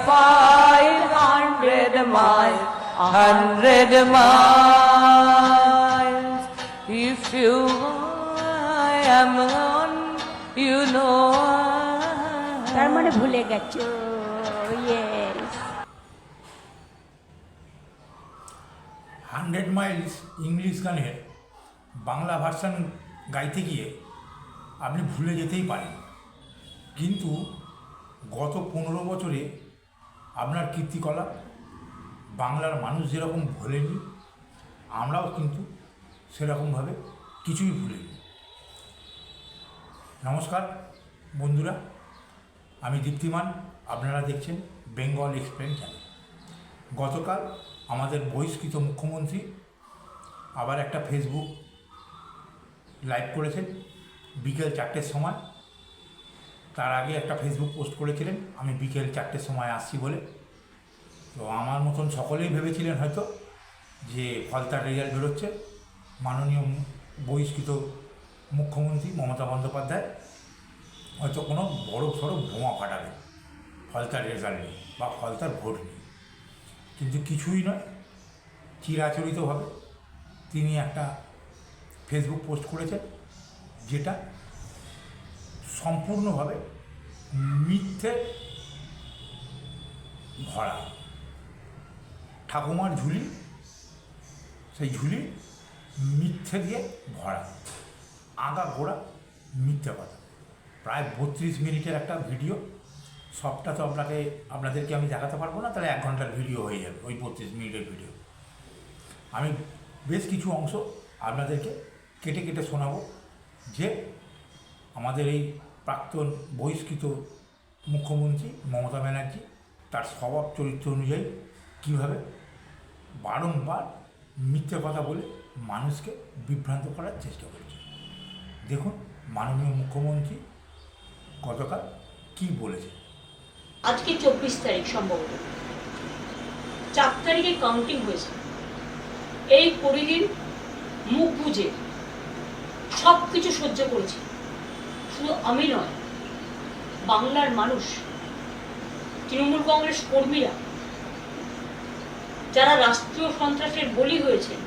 500 miles, 100 miles. If you am gone, you know. তার মানে ভুলে গেছো। ইয়েস। 100 মাইলস ইংলিশ গানের বাংলা ভার্সান গাইতে গিয়ে আপনি ভুলে যেতেই পারেন, কিন্তু গত 15 বছরে আপনার কীর্তিকলাপ বাংলার মানুষ যেরকম ভোলেনি, আমরাও কিন্তু সেরকমভাবে কিছুই ভুলিনি। নমস্কার বন্ধুরা, আমি দীপ্তিমান, আপনারা দেখছেন বেঙ্গল এক্সপ্লেন চ্যানেল। গতকাল আমাদের বহিষ্কৃত মুখ্যমন্ত্রী আবার একটা ফেসবুক লাইভ করেছেন বিকেল 4টের সময়। তার আগে একটা ফেসবুক পোস্ট করেছিলেন আমি বিকেল 4টের সময় আসছি বলে। তো আমার মতন সকলেই ভেবেছিলেন হয়তো যে ফলতার রেজাল্ট বেরোচ্ছে, মাননীয় বহিষ্কৃত মুখ্যমন্ত্রী মমতা বন্দ্যোপাধ্যায় হয়তো কোনো বড় সড়ো বোমা ফাটাবে ফলতার রেজাল্ট নিয়ে বা ফলতার ভোট নিয়ে। কিন্তু কিছুই নয়, চিরাচরিতভাবে তিনি একটা ফেসবুক পোস্ট করেছেন যেটা সম্পূর্ণভাবে মিথ্যে ভরা। ঠাকুমার ঝুলি, সেই ঝুলি মিথ্যে দিয়ে ভরা, আগা ঘোড়া মিথ্যে কথা। প্রায় 32 মিনিটের একটা ভিডিও, সবটা তো আপনাদেরকে আমি দেখাতে পারবো না, তাহলে 1 ঘন্টার ভিডিও হয়ে যাবে ওই 32 মিনিটের ভিডিও। আমি বেশ কিছু অংশ আপনাদেরকে কেটে কেটে শোনাবো যে আমাদের এই প্রাক্তন বহিষ্কৃত মুখ্যমন্ত্রী মমতা ব্যানার্জি তার স্বভাব চরিত্র অনুযায়ী কীভাবে বারংবার মিথ্যে কথা বলে মানুষকে বিভ্রান্ত করার চেষ্টা করেছে। দেখুন মাননীয় মুখ্যমন্ত্রী গতকাল কী বলেছে। আজকে 24 তারিখ, সম্ভবত 4 তারিখে কাউন্টিং হয়েছে। এই পরিদিন মুখ বুঝে সব কিছু সহ্য করেছি। শুধু আমি নয়, বাংলার মানুষ, তৃণমূল কংগ্রেস কর্মীরা যারা রাষ্ট্রীয় সন্ত্রাসের বলি হয়েছেন,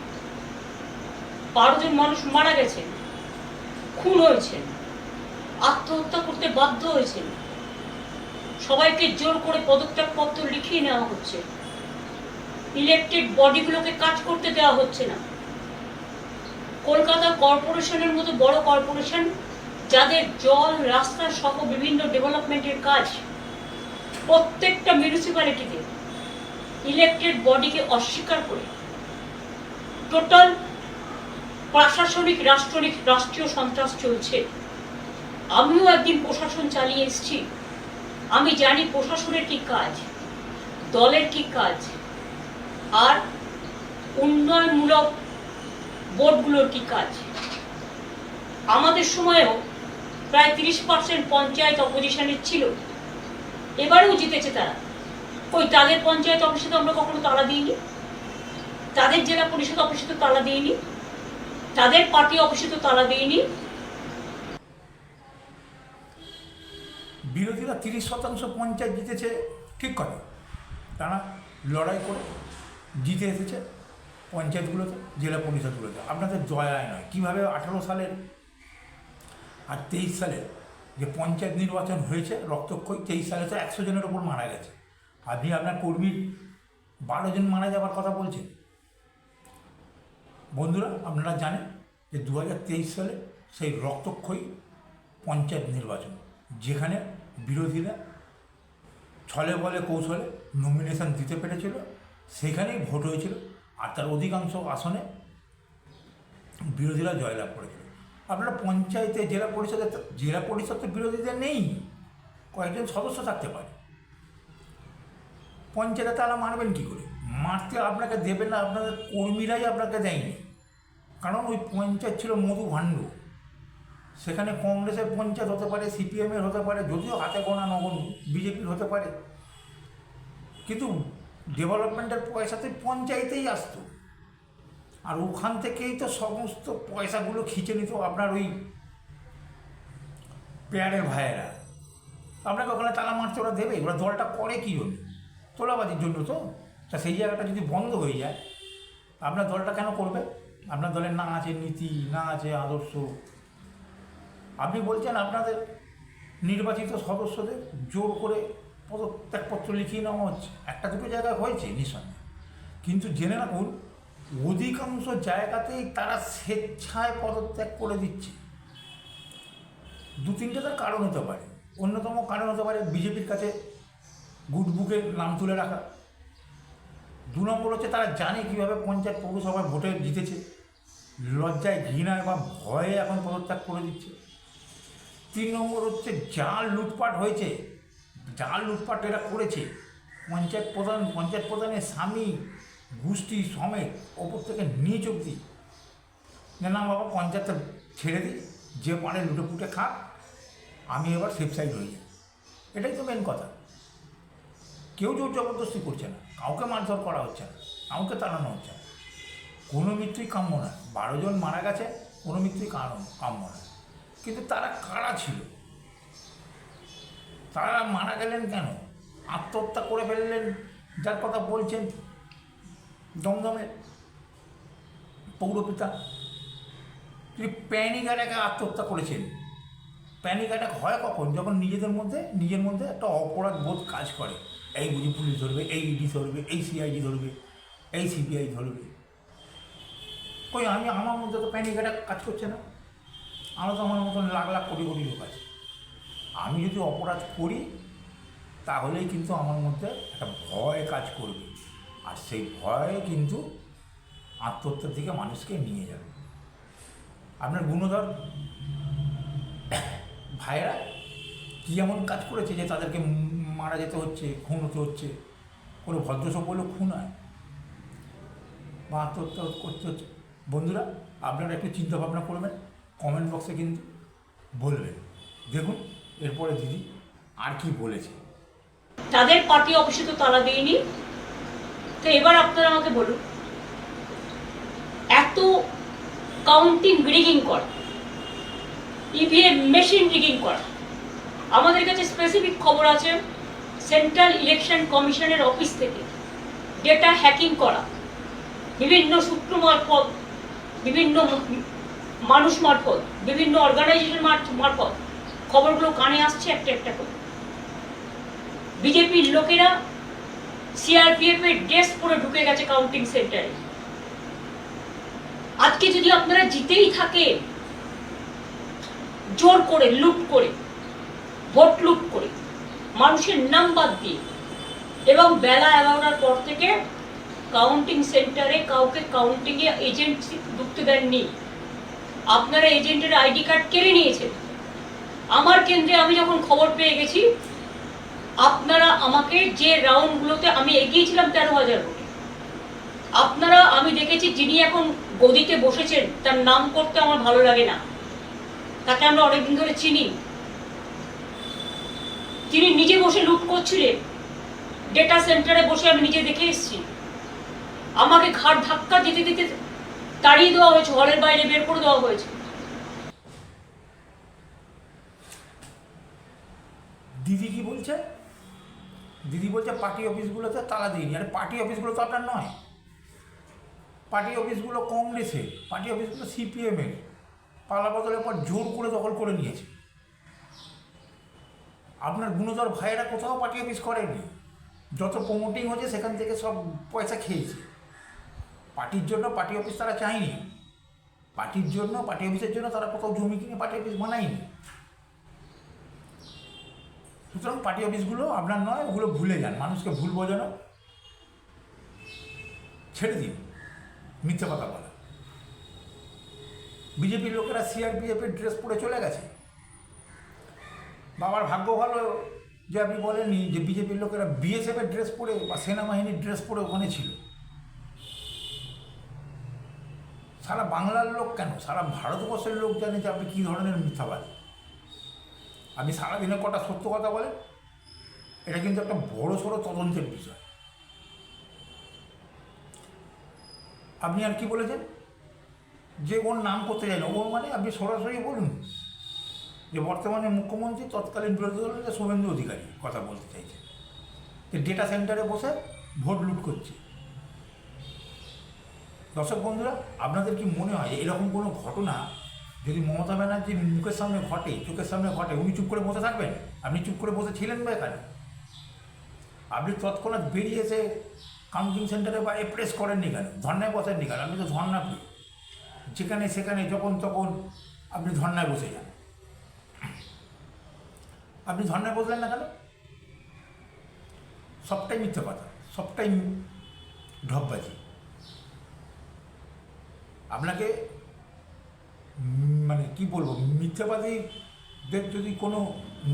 12 জন মানুষ মারা গেছেন, খুন হয়েছেন, আত্মহত্যা করতে বাধ্য হয়েছেন, সবাইকে জোর করে পদত্যাগপত্র লিখিয়ে নেওয়া হচ্ছে, ইলেকটেড বডিগুলোকে কাজ করতে দেওয়া হচ্ছে না। কলকাতা কর্পোরেশনের মতো বড় কর্পোরেশন যাদের জল, রাস্তা সহ বিভিন্ন ডেভেলপমেন্টের কাজ, প্রত্যেকটা মিউনিসিপ্যালিটিতে ইলেকটেড বডিকে অস্বীকার করে টোটাল প্রশাসনিক রাষ্ট্রীয় সন্ত্রাস চলছে। আমিও একদিন প্রশাসন চালিয়ে এসেছি, আমি জানি প্রশাসনের কি কাজ, দলের কি কাজ, আর উন্নয়নমূলক বোর্ডগুলোর কি কাজ। আমাদের সময়েও প্রায় 30% পঞ্চায়েত অপোজিশনের ছিল, এবারেও জিতেছে তারা। ওই তাদের পঞ্চায়েত অফিসে তো আমরা কখনো তালা দিইনি, তাদের জেলা পরিষদ অফিসে তো তালা দিইনি, তাদের পার্টি অফিসে তো তালা দিইনি। বিরোধীরা 30% পঞ্চায়েত জিতেছে, ঠিক কথা, তারা লড়াই করে জিতে এসেছে পঞ্চায়েতগুলোতে, জেলা পরিষদগুলোতে। আপনাদের দয়ায় নয়, কীভাবে 18 সালের আর 23 সালের যে পঞ্চায়েত নির্বাচন হয়েছে রক্তক্ষয়ী, 23 সালে তো 100 জনের ওপর মারা গেছে। আপনি আপনার কর্মীর 12 জন মারা যাওয়ার কথা বলছেন। বন্ধুরা আপনারা জানেন যে 2023 সালে সেই রক্তক্ষয়ী পঞ্চায়েত নির্বাচন, যেখানে বিরোধীরা ছলে বলে কৌশলে নমিনেশন দিতে পেরেছিল, সেখানেই ভোট হয়েছিল, আর তার অধিকাংশ আসনে বিরোধীরা জয়লাভ করেছিল। আপনারা পঞ্চায়েতে, জেলা পরিষদ তো বিরোধীদের নেই, কয়েকজন সদস্য থাকতে পারে। পঞ্চায়েতে তারা মারবেন কী করে? মারতে আপনাকে দেবে না, আপনাদের কর্মীরাই আপনাকে দেয়নি। কারণ ওই পঞ্চায়েত ছিল মধু ভাণ্ড। সেখানে কংগ্রেসের পঞ্চায়েত হতে পারে, সিপিএমের হতে পারে, যদিও হাতে গোনা নগণ্য, বিজেপির হতে পারে, কিন্তু ডেভেলপমেন্টের পয়সাতে পঞ্চায়েতেই আসতো। আর ওখান থেকেই তো সমস্ত পয়সাগুলো খিঁচে নিত আপনার ওই পেয়ারের ভাইয়েরা। আপনাকে ওখানে তালা মারতে ওরা দেবে? ওরা দলটা করে কী জন্য? তোলাবাজির জন্য তো। তা সেই জায়গাটা যদি বন্ধ হয়ে যায়, আপনার দলটা কেন করবে? আপনার দলের না আছে নীতি, না আছে আদর্শ। আপনি বলছেন আপনাদের নির্বাচিত সদস্যদের জোর করে পদত্যাগপত্র লিখিয়ে নেওয়া হচ্ছে। একটা দুটো জায়গায় হয়েছে নিঃসন্দেহে, কিন্তু জেনে রাখুন অধিকাংশ জায়গাতেই তারা স্বেচ্ছায় পদত্যাগ করে দিচ্ছে। দু তিনটে তার কারণ হতে পারে। অন্যতম কারণ হতে পারে বিজেপির কাছে গুড বুকে নাম তুলে রাখা। 2 নম্বর হচ্ছে তারা জানে কীভাবে পঞ্চায়েত পৌরসভায় ভোটে জিতেছে, লজ্জায় ঘৃণায় বা ভয়ে এখন পদত্যাগ করে দিচ্ছে। 3 নম্বর হচ্ছে যা লুটপাট হয়েছে, যা লুটপাট এরা করেছে, পঞ্চায়েত প্রধানের স্বামী গোষ্ঠী সমেত ওপর থেকে নিচ অবধি, না বাবা পঞ্চায়েতটা ছেড়ে দিই, যে পারে লুটে পুটে খাক, আমি এবার সেফ সাইড হয়ে যাই। এটাই তো মেন কথা। কেউ জোর জবরদস্তি করছে না, কাউকে মারধর করা হচ্ছে না, কাউকে তাড়ানো হচ্ছে না। কোনো মৃত্যুই কাম্য না। 12 জন মারা গেছে, কোনো মৃত্যুই কাম্য না। কিন্তু তারা কারা ছিল? তারা মারা গেলেন কেন? আত্মহত্যা করে ফেললেন যার কথা বলছেন দমদমের পৌরপিতা, তিনি প্যানিক অ্যাটাকে আত্মহত্যা করেছেন। প্যানিক অ্যাটাক হয় কখন? যখন নিজের মধ্যে একটা অপরাধ বোধ কাজ করে। এই বুঝি পুলিশ ধরবে, এই ইডি ধরবে, এই সিআইডি ধরবে, এই সিবিআই ধরবে। কই আমার মধ্যে তো প্যানিক অ্যাটাক কাজ করছে না। আমরা তো আমার মতন লাখ লাখ কোটি কোটি লোক আছে। আমি যদি অপরাধ করি তাহলেই কিন্তু আমার মধ্যে একটা ভয় কাজ করবে, আর সেই ভয় কিন্তু আত্মহত্যার দিকে মানুষকে নিয়ে যাবে। আপনার গুণধর ভাইয়েরা কী এমন কাজ করেছে যে তাদেরকে মারা যেতে হচ্ছে, খুন হতে হচ্ছে? কোনো ভদ্রসভ্য লোক খুন হয় বা আত্মহত্যা করতে হচ্ছে? বন্ধুরা, আপনারা একটু চিন্তাভাবনা করবেন, কমেন্ট বক্সে কিন্তু বলবেন। দেখুন এরপরে দিদি আর কি বলেছে। তাদের পার্টি অফিসে তো তালা দেয়নি। তো এবার আপনারা আমাকে বলুন, এত কাউন্টিং রিগিং করা, ইভিএম মেশিন রিগিং করা, আমাদের কাছে স্পেসিফিক খবর আছে সেন্ট্রাল ইলেকশন কমিশনের অফিস থেকে ডেটা হ্যাকিং করা, বিভিন্ন সূত্র মারফত, বিভিন্ন মানুষ মারফত, বিভিন্ন অর্গানাইজেশন মারফত খবরগুলো কানে আসছে একটা একটা করে। বিজেপির লোকেরা সিআরপিএফ এর ড্রেস পরে ঢুকে গেছে কাউন্টিং সেন্টারে। আজকে যদি আপনারা জিতেই থাকে, জোর করে লুট করে, ভোট লুট করে, মানুষের নাম বাদ দিয়ে, এবং বেলা 11টার পর থেকে কাউন্টিং সেন্টারে কাউকে কাউন্টিং এ এজেন্ট ঢুকতে দেননি। আপনারা এজেন্টের আইডি কার্ড কেড়ে নিয়েছেন। আমার কেন্দ্রে আমি যখন খবর পেয়ে গেছি, আপনারা আমাকে যে রাউন্ডগুলোতে আমি এগিয়েছিলাম 13,000 ভোটে, আপনারা, আমি দেখেছি যিনি এখন গদিতে বসেছেন তার নাম করতে আমার ভালো লাগে না, তাকে আমরা অনেকদিন ধরে চিনি। তিনি নিজে বসে লুট করছিলেন ডেটা সেন্টারে বসে, আমি নিজে দেখে এসেছি। আমাকে ঘাট ধাক্কা দিতে দিতে তাড়িয়ে দেওয়া হয়েছে, হলের বাইরে বের করে দেওয়া হয়েছে। দিদি কি বলছে? দিদি বলছে পার্টি অফিসগুলোতে তালা দিইনি। আরে পার্টি অফিসগুলো তো আপনার নয়, পার্টি অফিসগুলো কংগ্রেসের, পার্টি অফিসগুলো সিপিএমের। পালা বদলের পর জোর করে দখল করে নিয়েছে। আপনার গুণধর ভাইয়েরা কোথাও পার্টি অফিস করেনি। যত প্রমোটিং হয়েছে সেখান থেকে সব পয়সা খেয়েছে। পার্টির জন্য পার্টি অফিস তারা চায়নি, পার্টির জন্য পার্টি অফিসের জন্য তারা কোথাও জমি কিনে পার্টি অফিস বানায়নি। সুতরাং পার্টি অফিসগুলো আপনার নয়, ওগুলো ভুলে যান। মানুষকে ভুল বোঝানো ছেড়ে দিন, মিথ্যে কথা বলা। বিজেপির লোকেরা সিআরপিএফের ড্রেস পরে চলে গেছে। বাবার ভাগ্য ভালো যে আপনি বলেননি যে বিজেপির লোকেরা বিএসএফের ড্রেস পরে বা সেনাবাহিনীর ড্রেস পরে ওখানে ছিল। সারা বাংলার লোক কেন, সারা ভারতবর্ষের লোক জানে যে আপনি কী ধরনের মিথ্যাবাদ। আপনি সারাদিনে কটা সত্য কথা বলেন, এটা কিন্তু একটা বড় সড়ো তদন্তের বিষয়। আপনি আর কি বলেছেন যে ওর নাম করতে চাই না, ওর মানে আপনি সরাসরি বলুন যে বর্তমানে মুখ্যমন্ত্রী তৎকালীন বিরোধী দল নেতা শুভেন্দু অধিকারী কথা বলতে চাইছেন। যে ডেটা সেন্টারে বসে ভোট লুট করছে। দর্শক বন্ধুরা, আপনাদের কি মনে হয় এরকম কোনো ঘটনা যদি মমতা ব্যানার্জির মুখের সামনে ঘটে, চোখের সামনে ঘটে, উনি চুপ করে বসে থাকবেন? আপনি চুপ করে বসে ছিলেন বা এখানে? আপনি তৎক্ষণাৎ বেরিয়ে এসে কাউন্টিং সেন্টারে বা প্রেস করেননি কেন? ধর্নায় বসেননি কেন? আপনি তো ধর্না প্রিয়, যেখানে সেখানে যখন তখন আপনি ধর্নায় বসে যান। আপনি ধর্নায় বসলেন না কেন? সবটাই মিথ্যে কথা, সবটাই ঢপবাজি। আপনাকে মানে কি বলবো, মিথ্যাবাদীদের যদি কোনো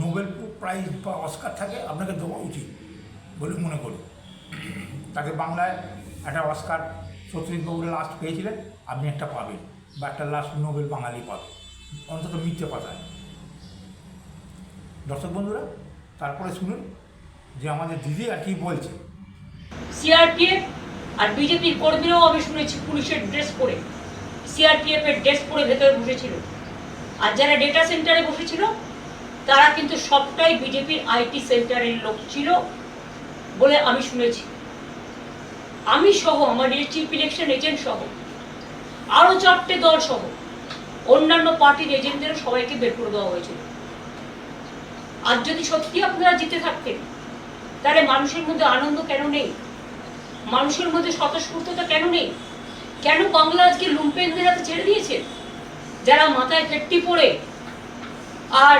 নোবেল প্রাইজ বা অস্কার থাকে আপনাকে দেওয়া উচিত বলে মনে করি। তাকে বাংলায় একটা অস্কার সত্যজিৎবাবু লাস্ট পেয়েছিলেন, আপনি একটা পাবেন, বা একটা লাস্ট নোবেল বাঙালি পাবে, অন্তত মিথ্যে কথা। দর্শক বন্ধুরা, তারপরে শুনুন যে আমাদের দিদি আর কি বলছে। সিআরপিএফ আর বিজেপির কর্মীরাও আমি শুনেছি পুলিশের ড্রেস পরে, সিআরপিএফ এর ড্রেস পরে ভেতরে বসেছিল। আর যারা ডেটা সেন্টারে বসেছিল তারা কিন্তু সবটাই বিজেপির আইটি সেন্টারের লোক ছিল বলে আমি শুনেছি। আমি সহ, আমার চিফ ইলেকশন এজেন্ট সহ, আরো 4টে দল সহ অন্যান্য পার্টির এজেন্টদেরও সবাইকে বের করে দেওয়া হয়েছিল। আর যদি সত্যি আপনারা জিতে থাকতেন তাহলে মানুষের মধ্যে আনন্দ কেন নেই? মানুষের মধ্যে স্বতঃস্ফূর্ততা কেন নেই? কেন বাংলা আজকে লুম্পেনদের হাতে ছেড়ে দিয়েছে, যারা মাথায় ফেট্টি পড়ে আর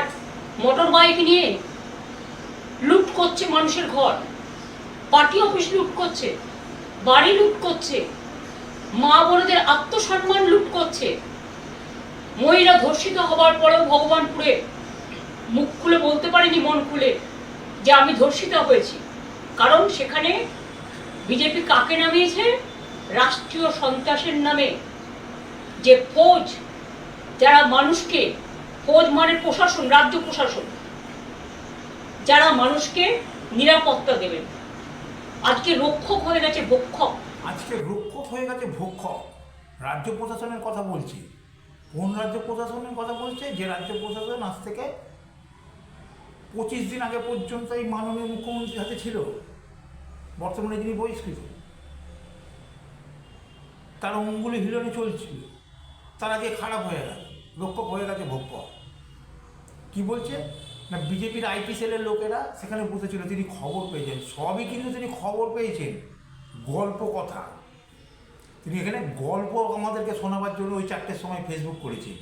মোটর বাইক নিয়ে লুট করছে মানুষের ঘর, পার্টি অফিস লুট করছে, বাড়ি লুট করছে, মা বোনদের আত্মসম্মান লুট করছে। মহিলা ধর্ষিত হবার পরেও ভগবানপুরে মুখ খুলে বলতে পারেনি, মন খুলে, যে আমি ধর্ষিতা হয়েছি। কারণ সেখানে বিজেপি কাকে নামিয়েছে? রাষ্ট্রীয় সন্ত্রাসের নামে যে ফৌজ, যারা মানুষকে, ফৌজ মানে প্রশাসন, রাজ্য প্রশাসন, যারা মানুষকে নিরাপত্তা দেবেন, আজকে রক্ষক হয়ে গেছে ভক্ষক। আজকে রক্ষক হয়ে গেছে ভক্ষক। রাজ্য প্রশাসনের কথা বলছি। কোন রাজ্য প্রশাসনের কথা বলছে? যে রাজ্য প্রশাসন আজ থেকে 25 দিন আগে পর্যন্ত এই মাননীয় মুখ্যমন্ত্রীর হাতে ছিল, বর্তমানে যিনি বহিষ্কৃত, তার অঙ্গুলি হিলনে চলছিল, তারা যে খারাপ হয়ে গেছে, রক্ষক হয়ে গেছে ভক্ষক। কি বলছে না, বিজেপির আইটি সেলের লোকেরা সেখানে বসেছিল, তিনি খবর পেয়েছেন, সবই কিন্তু তিনি খবর পেয়েছেন, গল্প কথা। তিনি এখানে গল্প আমাদেরকে শোনাবার জন্য ওই 4টের সময় ফেসবুক করেছেন।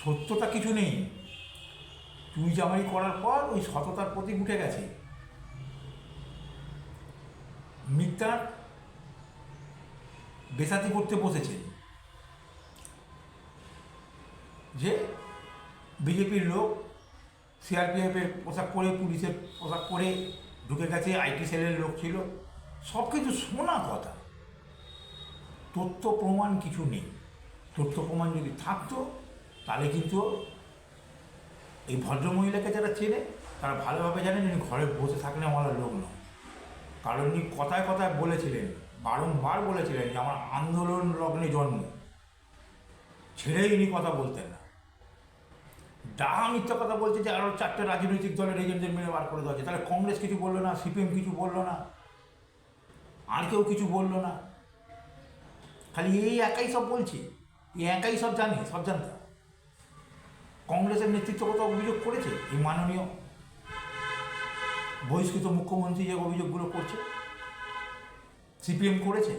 সত্যতা কিছু নেই। চুরি চামারি করার পর ওই সততার প্রতীক উঠে গেছে। মিথ্যার বেসাতি করতে বসেছে যে বিজেপির লোক সিআরপিএফের পোশাক পরে, পুলিশের পোশাক পরে ঢুকে গেছে, আইটি সেলের লোক ছিল, সব কিছু শোনা কথা। তথ্য প্রমাণ কিছু নেই। তথ্য প্রমাণ যদি থাকতো তাহলে কিন্তু এই ভদ্রমহিলাকে যারা চেনে তারা ভালোভাবে জানেন ইনি ঘরে বসে থাকলে আমার লোক নয়। কারণ উনি কথায় কথায় বলেছিলেন, বারংবার বলেছিলেন যে আমার আন্দোলন লগ্নে জন্ম, ছেড়েই ইনি কথা বলতেন না। ডাহা মিথ্যা কথা বলছে যে আরও 4টে রাজনৈতিক দলের এজেন্টদের মেরে বার করে দেওয়া হচ্ছে। তাহলে কংগ্রেস কিছু বললো না, সিপিএম কিছু বললো না, আর কেউ কিছু বললো না, খালি এই একাই সব বলছে, এই একাই সব জানে, সব জানতো। কংগ্রেসের নেতৃত্বগত অভিযোগ করেছে এই মাননীয় বহিষ্কৃত মুখ্যমন্ত্রী যে অভিযোগগুলো করছে, সিপিএম করেছে।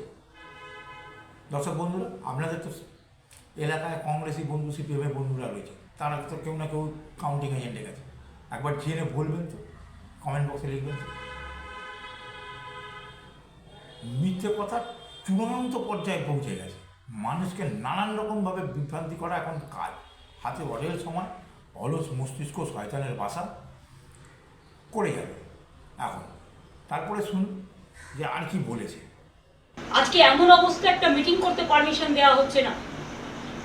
দর্শক বন্ধুরা, আপনাদের তো এলাকায় কংগ্রেসি বন্ধু, সিপিএমের বন্ধুরা রয়েছে, তারা তো কেউ না কেউ কাউন্টিং এজেন্টে গেছে। একবার জেনে বলবেন তো, কমেন্ট বক্সে লিখবেন তো। মিথ্যে কথা চূড়ান্ত পর্যায়ে পৌঁছে গেছে। মানুষকে নানান রকমভাবে বিভ্রান্তি করা এখন কাজ। হাতে অঢেল সময়, অলস মস্তিষ্ক শয়তানের বাসা করে যাবে এখন। তারপরে শুনুন যে আর কি বলেছে। আজকে এমন অবস্থা, একটা মিটিং করতে পারমিশন দেওয়া হচ্ছে না।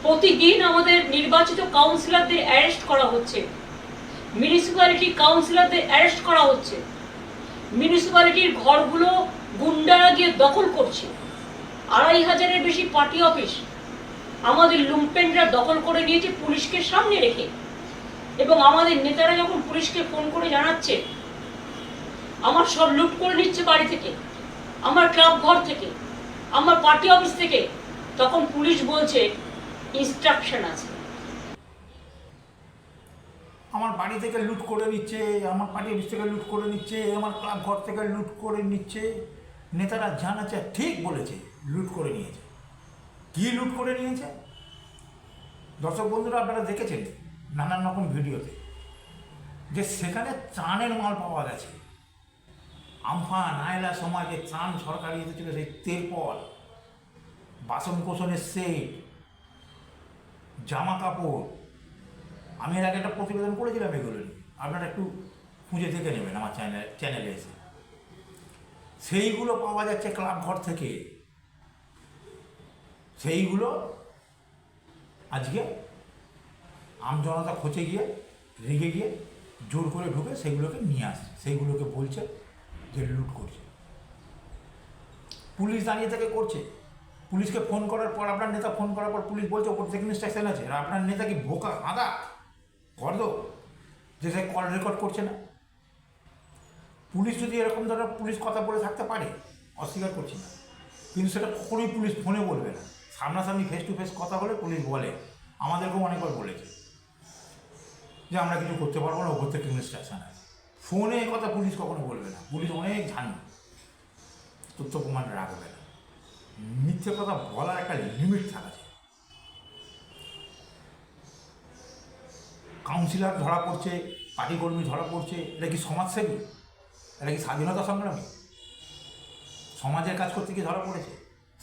প্রতিদিন আমাদের নির্বাচিত কাউন্সিলরদের অ্যারেস্ট করা হচ্ছে, মিউনিসিপ্যালিটি কাউন্সিলরদের অ্যারেস্ট করা হচ্ছে, মিউনিসিপ্যালিটির ঘরগুলো গুন্ডারা গিয়ে দখল করছে। 2500-এর বেশি পার্টি অফিস আমাদের লুম্পেনরা দখল করে নিয়েছে পুলিশকে সামনে রেখে। এবং আমাদের নেতারা যখন পুলিশকে ফোন করে জানাচ্ছে আমার সব লুট করে নিচ্ছে বাড়ি থেকে, আমার ক্লাব ঘর থেকে, আমার পার্টি অফিস থেকে, তখন পুলিশ বলছে ইনস্ট্রাকশন আছে। আমার বাড়ি থেকে লুট করে নিচ্ছে, আমার পার্টি অফিস থেকে লুট করে নিচ্ছে, আমার ক্লাব ঘর থেকে লুট করে নিচ্ছে। নেতারা জানাচ্ছে, ঠিক বলেছে, লুট করে নিয়েছে। কী লুট করে নিয়েছে? দর্শক বন্ধুরা, আপনারা দেখেছেন নানান রকম ভিডিওতে যে সেখানে ত্রাণের মাল পাওয়া গেছে। আমফান আয়লা সময় যে ত্রাণ সরকারি এসেছিল, সেই তেরপল, বাসন কোসনের সেট, জামা কাপড়। আমি এর আগে একটা প্রতিবেদন করেছিলাম এগুলো নিয়ে, আপনারা একটু খুঁজে দেখে নেবেন আমার চ্যানেলে এসে। সেইগুলো পাওয়া যাচ্ছে ক্লাব ঘর থেকে। সেইগুলো আজকে আমজনতা খোঁজে গিয়ে, রেগে গিয়ে, জোর করে ঢুকে সেগুলোকে নিয়ে আসছে, সেইগুলোকে বলছে যে লুট করছে। পুলিশ দাঁড়িয়ে থেকে করছে। পুলিশকে ফোন করার পর, আপনার নেতা ফোন করার পর পুলিশ বলছে ওপর থেকে ইনস্ট্রাকশন আছে। আর আপনার নেতা কি বোকা আদা গর্দ যে সে কল রেকর্ড করছে না? পুলিশ যদি এরকম ধরনের পুলিশ কথা বলে থাকতে পারে, অস্বীকার করছি না, কিন্তু সেটা কখনোই পুলিশ ফোনে বলবে না। সামনাসামনি ফেস টু ফেস কথা বলে পুলিশ বলে, আমাদেরকেও অনেকবার বলেছে যে আমরা কিছু করতে পারবো না, ওপর থেকে ইনস্ট্রাকশন আছে। ফোনে কথা পুলিশ কখনো বলবে না। পুলিশ অনেক জানে, তথ্য প্রমাণ রাখবে না। মিথ্যে কথা বলার একটা লিমিট থাকা যায়। কাউন্সিলর ধরা পড়ছে, পার্টি কর্মী ধরা পড়ছে, এটা কি সমাজসেবী? এটা কি স্বাধীনতা সংগ্রামী? সমাজের কাজ করতে গিয়ে ধরা পড়েছে,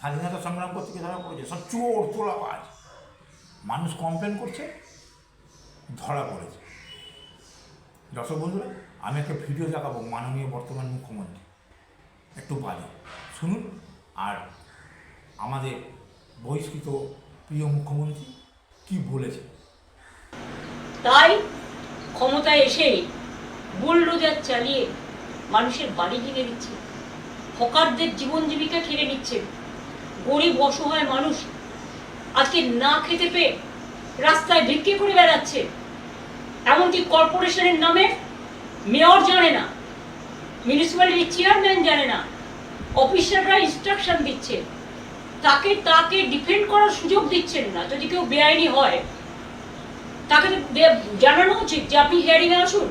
স্বাধীনতা সংগ্রাম করতে গিয়ে ধরা পড়েছে। সব চোর তোলাবাজ। মানুষ কমপ্লেন করছে, ধরা পড়েছে। দর্শক বন্ধুরা, আমি একটা ভিডিও দেখাবো মাননীয় বর্তমান মুখ্যমন্ত্রী, একটু বাজে শুনুন। আর আমাদের বহিষ্কৃত প্রিয় মুখ্যমন্ত্রী কি বলেছে। তাই ক্ষমতায় এসেই বুলডোজার চালিয়ে মানুষের বাড়ি ভেঙে দিচ্ছে, হকারদের জীবন জীবিকা কেড়ে নিচ্ছে, গরিব অসহায় মানুষ আজকে না খেতে পেয়ে রাস্তায় ভিক্ষে করে বেড়াচ্ছে। এমনকি কর্পোরেশনের নামে মেয়র জানে না, মিউনিসিপ্যালিটি চেয়ারম্যান জানে না, অফিসাররা ইনস্ট্রাকশন দিচ্ছে, তাকে ডিফেন্ড করার সুযোগ দিচ্ছেন না। যদি কেউ বেআইনি হয় তাকে জানানো উচিত যে আপনি হিয়ারিংয়ে আসুন,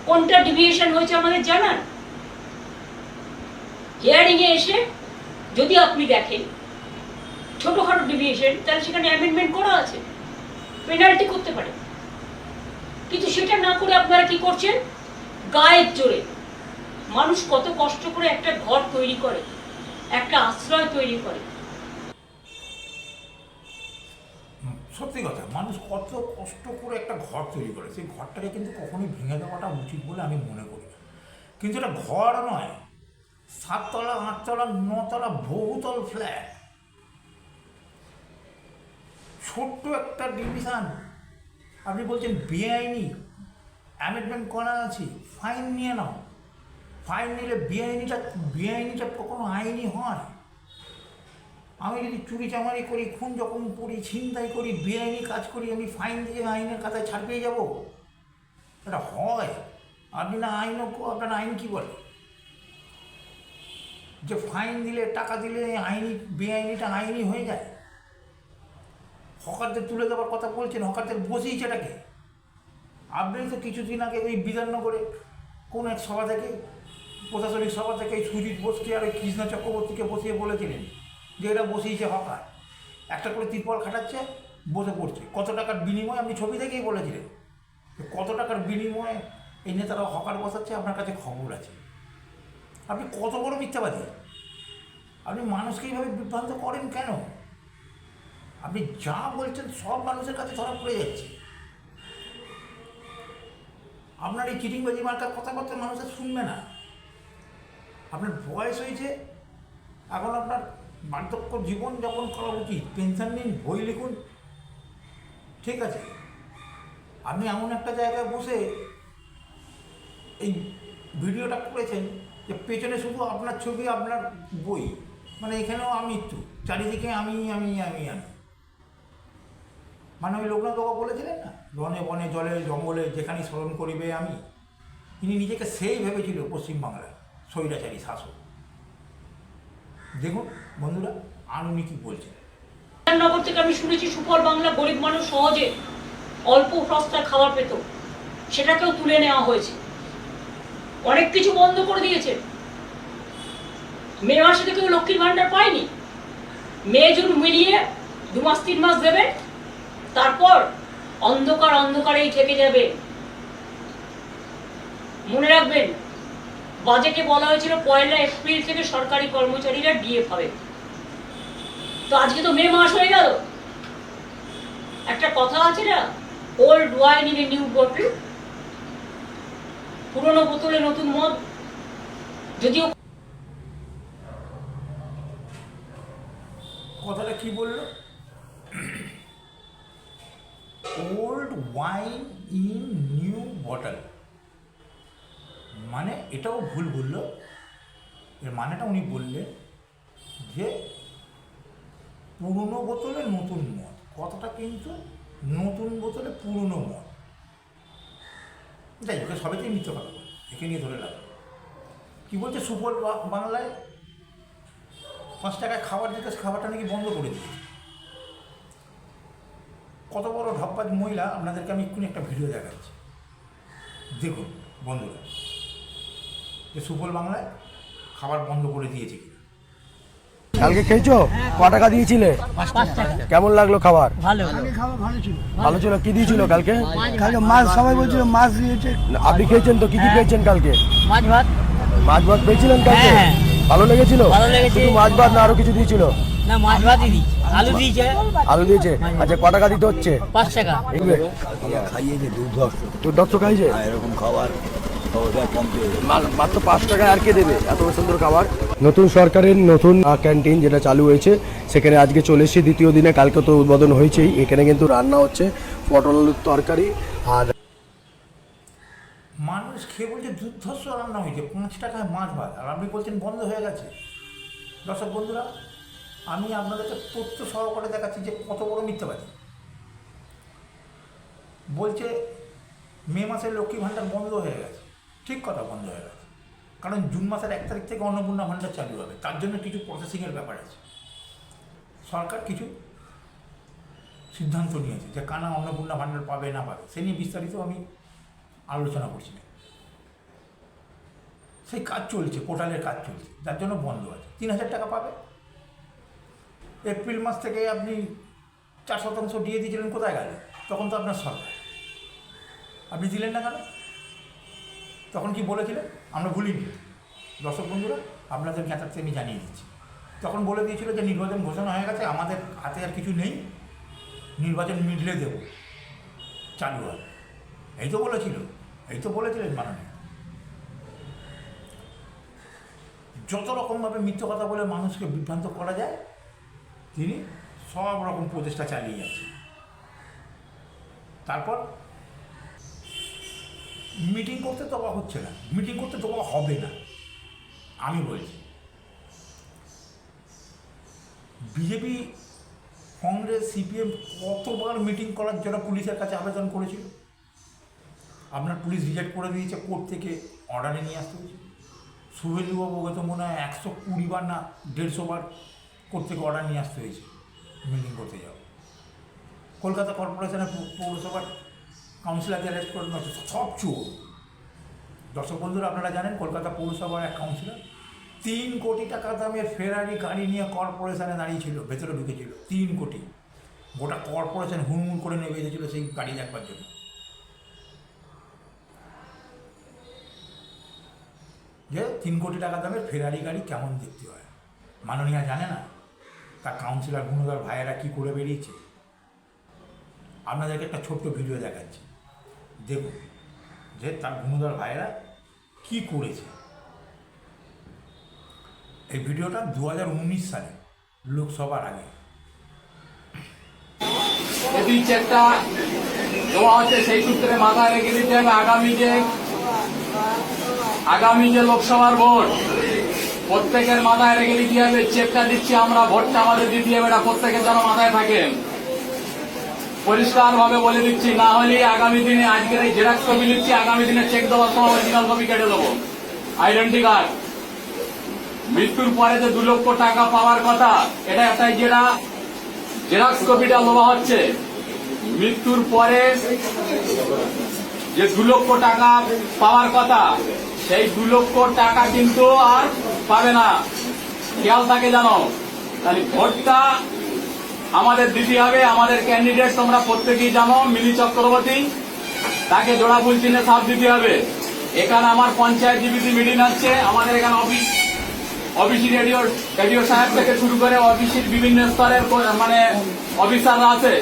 কোনটা ডিভিয়েশন হয়েছে আমাদের জানান। হিয়ারিংয়ে এসে যদি আপনি দেখেন ছোটখাটো ডিভিয়েশন, তাহলে সেখানে অ্যামেন্ডমেন্ট করা আছে, পেনাল্টি করতে পারে। কিন্তু সেটা না করে আপনারা কি করছেন? গায়ের জোরে মানুষ কত কষ্ট করে একটা ঘর তৈরি করে, একটা আশ্রয় তৈরি করে। সত্যি কথা, মানুষ কত কষ্ট করে একটা ঘর তৈরি করে, সেই ঘরটাকে কিন্তু কখনোই ভেঙে দেওয়াটা উচিত বলে আমি মনে করি না। কিন্তু এটা ঘর নয়, 7 তলা 8 তলা 9 তলা বহুতল ফ্ল্যাট, ছোট্ট একটা ডিভিশন। আপনি বলছেন বেআইনি, অ্যামেন্ডমেন্ট করা আছে, ফাইন নিয়ে নাও। ফাইন নিলে বেআইনিটা কখনো আইনি হয়? আমি যদি চুরি চামারি করি, খুন যখন করি, ছিনতাই করি, বেআইনি কাজ করি, আমি ফাইন দিয়ে আইনের খাতায় ছাড় পেয়ে যাবো? এটা হয়? আপনি না আইনজ্ঞ, আপনার আইন কী বলে যে ফাইন দিলে, টাকা দিলে আইনি বেআইনিটা আইনি হয়ে যায়? হকারদের তুলে দেওয়ার কথা বলছেন, হকারদের বসিয়েছে এটাকে। আপনি তো কিছুদিন আগে ওই বিধাননগরে কোন এক সভা থেকে, প্রশাসনিক সভা থেকে, সুজিত বোসকে আর ওই কৃষ্ণা চক্রবর্তীকে বসিয়ে বলেছিলেন যে এটা বসিয়েছে হকার, একটা করে তিরপল খাটাচ্ছে, বসে পড়ছে। কত টাকার বিনিময়ে, আপনি ছবি থেকেই বলেছিলেন কত টাকার বিনিময়ে এই নেতারা হকার বসাচ্ছে, আপনার কাছে খবর আছে। আপনি কত বড় মিথ্যাবাদী! আপনি মানুষকে এইভাবে বিভ্রান্ত করেন কেন? আপনি যা বলছেন সব মানুষের কাছে ধরা পড়ে যাচ্ছে। আপনার এই চিটিংবাজি মার্কার কথাবার্তা মানুষের শুনবে না। আপনার বয়স হয়েছে, এখন আপনার বার্ধক্য জীবন যাপন করা উচিত। পেনশন নিন, বই লিখুন, ঠিক আছে। আপনি এমন একটা জায়গায় বসে এই ভিডিওটা করেছেন যে পেছনে শুধু আপনার ছবি, আপনার বই, মানে এখানেও আমৃত্যু, চারিদিকে আমি। মানে ওই লোকনাথ বাবা বলেছিলেন না, বনে বনে জলে জঙ্গলে যেখানে স্মরণ করিবে আমি, ইনি নিজেকে সেই ভেবেছিল পশ্চিমবাংলার স্বৈরাচারী শাসক। দেখুন বন্ধুরা, আর উনি কী বলছেন। নগর থেকে আমি শুনেছি সুফল বাংলা গরিব মানুষ সহজে অল্প সস্তায় খাবার পেত, সেটাকেও তুলে নেওয়া হয়েছে। অনেক কিছু বন্ধ করে দিয়েছে। মে মাসে তো কেউ লক্ষ্মীর ভান্ডার পায়নি। মে জুন মিলিয়ে 2 মাস 3 মাস দেবে, তারপর অন্ধকারেই থেকে যাবে। মনে রাখবেন, বাজেটে বলা হয়েছিল 1 এপ্রিল থেকে সরকারি কর্মচারীরা ডিএ পাবে। তো আজকে তো মে মাস হয়ে গেল। একটা কথা আছে না, old wine in a new bottle, পুরনো বোতলে নতুন মদ। যদিও কথাটা কি বললো, old wine in new bottle, মানে এটাও ভুল বললো। এর মানেটা উনি বললেন যে পুরনো বোতলে নতুন মদ। কথাটা কিন্তু নতুন বোতলে পুরনো মদ। যাই হোক, সবাইতেই মিথ্যে কথা বলে, একে নিয়ে ধরে লাভ। কী বলছে, সুফল বাংলায় 5 টাকায় খাবার দিতে, খাবারটা নাকি বন্ধ করে দিয়েছে। কত বড় ঢপবাজ মহিলা, আপনাদেরকে আমি এক্ষুনি একটা ভিডিও দেখাচ্ছি, দেখুন বন্ধুরা, যে সুফল বাংলায় খাবার বন্ধ করে দিয়েছে কিনা। কালকে খেয়েছো? ক টাকা দিয়েছিলে? 5 টাকা। কেমন লাগলো খাবার? ভালো। ভালো ছিল। কি দিয়েছিল কালকে? কালকে মাছ, সবাই বলছিল মাছ দিয়েছে। আপনি খেয়েছেন তো? কি কি খেয়েছেন কালকে? মাছ ভাত। মাছ ভাত পেয়েছিলেন কালকে? হ্যাঁ। ভালো লেগেছিল? ভালো লেগেছে। শুধু মাছ ভাত না আরো কিছু দিয়েছিল? না, মাছ ভাতই দিয়েছে। আলু দিয়েছে। আলু দিয়েছে। আচ্ছা, ক টাকা দিতে হচ্ছে? 5 টাকা। এগুলো খাইয়েছে দুর্ধর্ষ, দুর্ধর্ষ খাইছে। এরকম খাবার মাত্র 5 টাকায় আর কে দেবে এত সুন্দর খাবার? নতুন সরকারের নতুন ক্যান্টিন যেটা চালু হয়েছে, সেখানে আজকে চলে এসেছি দ্বিতীয় দিনে। কালকে তো উদ্বোধন হয়েছেই। এখানে কিন্তু রান্না হচ্ছে পটল আলুর তরকারি। আর মানুষ খেয়ে বলছে দুর্ধর্ষ রান্না হয়েছে, 5 টাকায় মাছ ভাত, আর আপনি বলছেন বন্ধ হয়ে গেছে। দর্শক বন্ধুরা, আমি আপনাদেরকে তথ্য সহকারে দেখাচ্ছি যে কত বড় মিথ্যাবাদী। বলছে মে মাসে লক্ষ্মী ভাণ্ডার বন্ধ হয়ে গেছে। ঠিক কথা, বন্ধ হয়ে গেছে, কারণ জুন মাসের 1 তারিখ থেকে অন্নপূর্ণা ভাণ্ডার চালু হবে। তার জন্য কিছু প্রসেসিংয়ের ব্যাপার আছে। সরকার কিছু সিদ্ধান্ত নিয়েছে যে কানা অন্নপূর্ণা ভাণ্ডার পাবে না পাবে, সে নিয়ে বিস্তারিত আমি আলোচনা করছি না। সেই কাজ চলছে, পোর্টালের কাজ চলছে, যার জন্য বন্ধ আছে। 3000 টাকা পাবে। এপ্রিল মাস থেকে আপনি 4% দিয়ে দিয়েছিলেন, কোথায় গেল? তখন তো আপনার সরকার, আপনি দিলেন না কেন? তখন কি বলেছিলেন? আমরা ভুলিনি। দর্শক বন্ধুরা, আপনাদের জ্ঞাতার্থে আমি জানিয়ে দিচ্ছি। তখন বলে দিয়েছিল যে নির্বাচন ঘোষণা হয়ে গেছে, আমাদের হাতে আর কিছু নেই, নির্বাচন মিডলে দেব, চালু হয়। এই তো বলেছিল, এই তো বলেছিলেন মাননীয়। যত রকমভাবে মিথ্যে কথা বলে মানুষকে বিভ্রান্ত করা যায়, তিনি সব রকম প্রচেষ্টা চালিয়ে যাচ্ছেন। তারপর মিটিং করতে তো হচ্ছে না, মিটিং করতে তো হবে না। আমি বলছি, বিজেপি, কংগ্রেস, সিপিএম কতবার মিটিং করার জন্য পুলিশের কাছে আবেদন করেছিল। আপনার পুলিশ রিজেক্ট করে দিয়েছে, কোর্ট থেকে অর্ডারে নিয়ে আসতে হয়েছে। শুভেন্দুবাবুকে তো মনে হয় 120 বার না 150 বার কোর্ট থেকে অর্ডার নিয়ে আসতে হয়েছে মিটিং করতে যাও। কলকাতা কর্পোরেশনের পৌরসভার কাউন্সিলরকে অ্যারেস্ট করে নেওয়া হচ্ছে, সব চোর। দর্শক বন্ধুরা, আপনারা জানেন কলকাতা পৌরসভার এক কাউন্সিলর 3 কোটি টাকা দামের ফেরারি গাড়ি নিয়ে কর্পোরেশনে দাঁড়িয়েছিল, ভেতরে ঢুকেছিল। 3 কোটি, গোটা কর্পোরেশন হুড়মুড় করে নেমে এসেছিল সেই গাড়ি দেখবার জন্য। যে 3 কোটি টাকা দামের ফেরারি গাড়ি কেমন দেখতে হয় মাননীয়া জানে না? তার কাউন্সিলর গুণধর ভাইয়েরা কী করে বেরিয়েছে। আপনাদেরকে একটা ছোট্ট ভিডিও দেখাচ্ছি, দেখুন যে তার গুণধর ভাইয়েরা কী করেছে। এই ভিডিওটা 2019 সালে, লোকসভার আগে। এই চেকটা দেওয়া হচ্ছে, সেই সূত্রে মাথায় রেখে দিতে হবে আগামী যে লোকসভার ভোট, প্রত্যেকের মাথায় রেখে দিতে হবে চেকটা দিচ্ছি আমরা, ভোটটা আমাদের দিতে হবে, এটা প্রত্যেকের যেন মাথায় থাকে। পরিষ্কার ভাবে বলে দিচ্ছি, না হলে আগামী দিনে আজকের এই জেরক্স কপি নিচ্ছি, আগামী দিনে চেক দেওয়ার সময় অরিজিনাল কপি কেটে দেবো। আইডেন্টি কার্ড, মৃত্যুর পরে যে 2 লক্ষ টাকা পাওয়ার কথা, এটা একটাই যেটা জেরক্স কপিটা দেওয়া হচ্ছে। মৃত্যুর পরে যে 2 লক্ষ টাকা পাওয়ার কথা, সেই 2 লক্ষ টাকা কিন্তু আর পাবে না, খেয়াল থাকে জানো। তাহলে ভোটটা আমাদের দিতে হবে। আমাদের ক্যান্ডিডেট তোমরা প্রত্যেকেই জানো, মিলি চক্রবর্তী, তাকে জোড়া ফুল চিহ্নে সাথ দিতে হবে। এখানে আমার পঞ্চায়েত জীবিতি মিটিং আছে, আমাদের এখানে অফিসি রেডিও সাহেব থেকে শুরু করে অফিসের বিভিন্ন স্তরের মানে অফিসাররা আছে।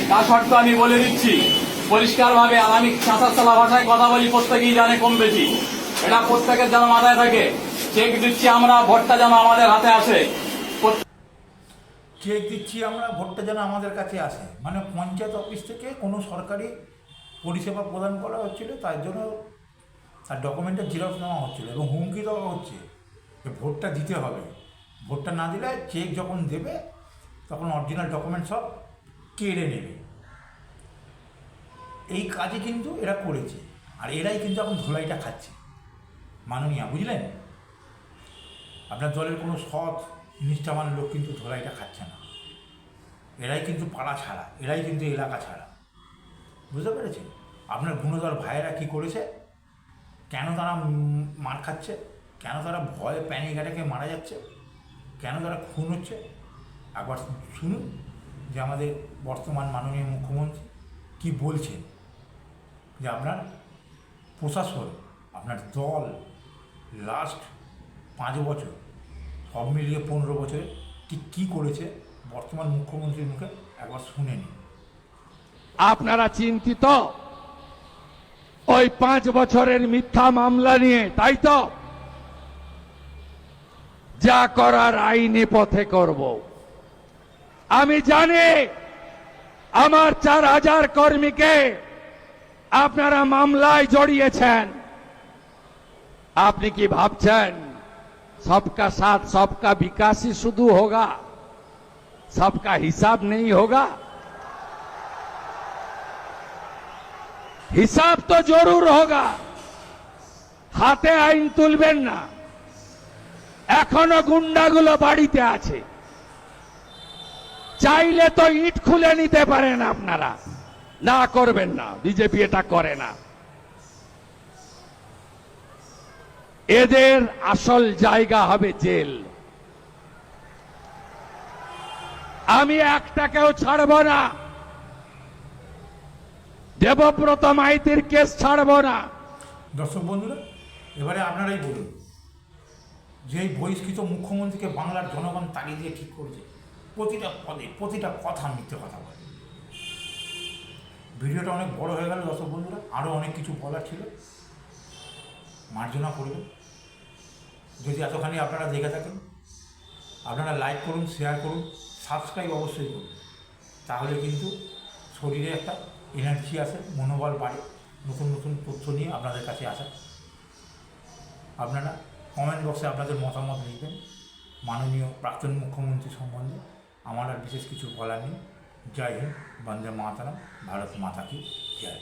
তার শর্ত আমি বলে দিচ্ছি পরিষ্কার ভাবে, আর আমি সাঁতারতলা ভাষায় কথা বলি, প্রত্যেকেই জানে কম বেশি, এটা প্রত্যেকের যেন মাথায় থাকে। চেক দিচ্ছি আমরা, ভোটটা যেন আমাদের হাতে আসে। চেক দিচ্ছি আমরা, ভোটটা যেন আমাদের কাছে আসে, মানে পঞ্চায়েত অফিস থেকে কোনো সরকারি পরিষেবা প্রদান করা হচ্ছিল, তার জন্য তার ডকুমেন্টের জেরক্স নেওয়া হচ্ছিল এবং হুমকি দেওয়া হচ্ছে যে ভোটটা দিতে হবে, ভোটটা না দিলে চেক যখন দেবে তখন অরিজিনাল ডকুমেন্ট সব কেড়ে নেবে। এই কাজে কিন্তু এরা করেছে, আর এরাই কিন্তু এখন ধোলাইটা খাচ্ছে। মাননীয়া, বুঝলেন? আপনার দলের কোনো সৎ নিষ্ঠাবান লোক কিন্তু ধোলাইটা খাচ্ছে না। এরাই কিন্তু পাড়া ছাড়া, এরাই কিন্তু এলাকা ছাড়া, বুঝতে পেরেছেন? আপনার গুণধর ভাইয়েরা কি করেছে, কেন তারা মার খাচ্ছে, কেন তারা ভয়ে প্যানিক অ্যাটাকে মারা যাচ্ছে, কেন তারা খুন হচ্ছে, একবার শুনুন যে আমাদের বর্তমান মাননীয় মুখ্যমন্ত্রী কি বলছেন, যে আপনার প্রশাসন, আপনার দল লাস্ট 5 বছর সব মিলিয়ে 15 বছরে ঠিক কী করেছে বর্তমান মুখ্যমন্ত্রীর মুখে একবার শুনে নিন। আপনারা চিন্তিত ওই 5 বছরের মিথ্যা মামলা নিয়ে, তাই তো? যা করার আইনি পথে করব। আমি জানি আমার 4000 কর্মীকে আপনারা মামলায় জড়িয়েছেন। আপনি কি ভাবছেন सबका साथ सबका विकास ही शुरू होगा, सबका हिसाब नहीं होगा? हिसाब तो जरूर होगा। हाथे आईन तुलबेन ना, एखोनो गुंडागुलो बाड़ीते आछे, चाइले तो इट खुले निते पारेन आपनारा, ना करबेन ना, बीजेपी एटा करे ना। এদের আসল জায়গা হবে জেল। আমি একটাকেও ছাড়ব না, দেবব্রত মাইতির কেস ছাড়ব না। দর্শক বন্ধুরা, এবারে আপনারাই বলুন যে এই বহিষ্কৃত মুখ্যমন্ত্রীকে বাংলার জনগণ তাড়িয়ে দিয়ে ঠিক করেছে। প্রতিটা পদে প্রতিটা কথা মিথ্যে কথা বলে। ভিডিওটা অনেক বড় হয়ে গেল দর্শক বন্ধুরা, আরও অনেক কিছু বলার ছিল, মার্জনা করবেন। যদি এতখানি আপনারা দেখে থাকেন, আপনারা লাইক করুন, শেয়ার করুন, সাবস্ক্রাইব অবশ্যই করুন, তাহলে কিন্তু শরীরে একটা এনার্জি আসে, মনোবল বাড়ে, নতুন নতুন তথ্য নিয়ে আপনাদের কাছে আসা। আপনারা কমেন্ট বক্সে আপনাদের মতামত লিখবেন মাননীয় প্রাক্তন মুখ্যমন্ত্রী সম্বন্ধে। আমার আর বিশেষ কিছু বলার নেই। জয় হিন্দ, বন্দে মাতরম, ভারত মাতা কি জয়।